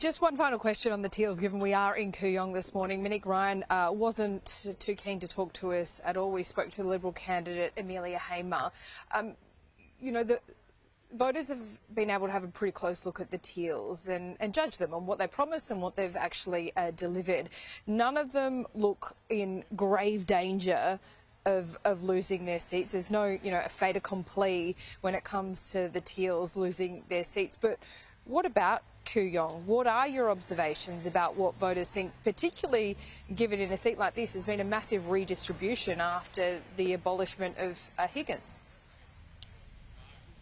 Just one final question on the Teals, given we are in Kooyong this morning. Monique Ryan wasn't too keen to talk to us at all. We spoke to the Liberal candidate, Amelia Hamer. The voters have been able to have a pretty close look at the Teals and judge them on what they promised and what they've actually delivered. None of them look in grave danger of losing their seats. There's no, a fait accompli when it comes to the Teals losing their seats. But what about Kooyong? What are your observations about what voters think, particularly given in a seat like this has been a massive redistribution after the abolishment of Higgins?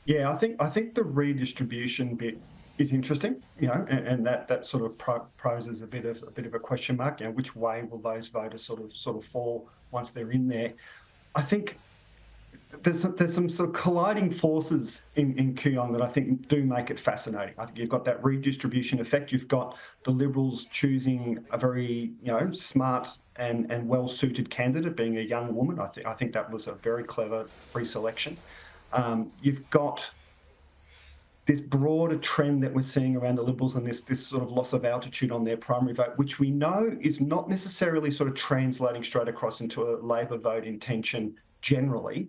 Yeah, I think the redistribution bit is interesting, and that sort of poses a bit of a question mark. Which way will those voters sort of fall once they're in there? I think there's some sort of colliding forces in Kooyong that I think do make it fascinating. I think you've got that redistribution effect. You've got the Liberals choosing a very smart and well-suited candidate, being a young woman. I think that was a very clever pre-selection. You've got this broader trend that we're seeing around the Liberals and this sort of loss of altitude on their primary vote, which we know is not necessarily sort of translating straight across into a Labor vote intention generally.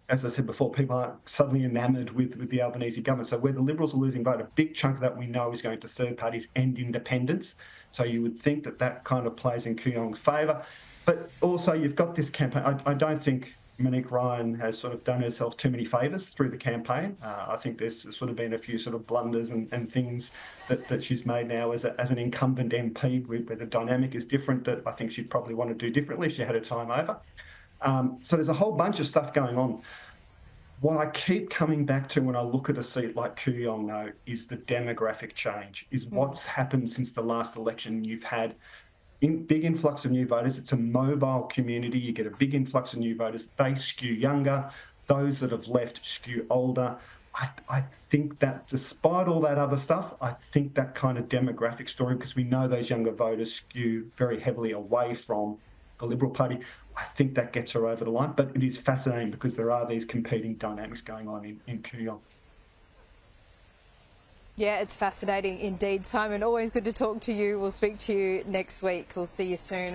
As I said before, people aren't suddenly enamoured with the Albanese government. So where the Liberals are losing vote, a big chunk of that we know is going to third parties and independents. So you would think that kind of plays in Kooyong's favour. But also you've got this campaign. I don't think Monique Ryan has sort of done herself too many favours through the campaign. I think there's sort of been a few sort of blunders and things that she's made now as an incumbent MP where the dynamic is different that I think she'd probably want to do differently if she had her time over. So there's a whole bunch of stuff going on. What I keep coming back to when I look at a seat like Kooyong, though, is the demographic change, is what's happened since the last election. You've had big influx of new voters. It's a mobile community. You get a big influx of new voters. They skew younger. Those that have left skew older. I think that despite all that other stuff, I think that kind of demographic story, because we know those younger voters skew very heavily away from the Liberal Party, I think that gets her over the line. But it is fascinating because there are these competing dynamics going on in Kooyong. Yeah, it's fascinating indeed. Simon, always good to talk to you. We'll speak to you next week. We'll see you soon.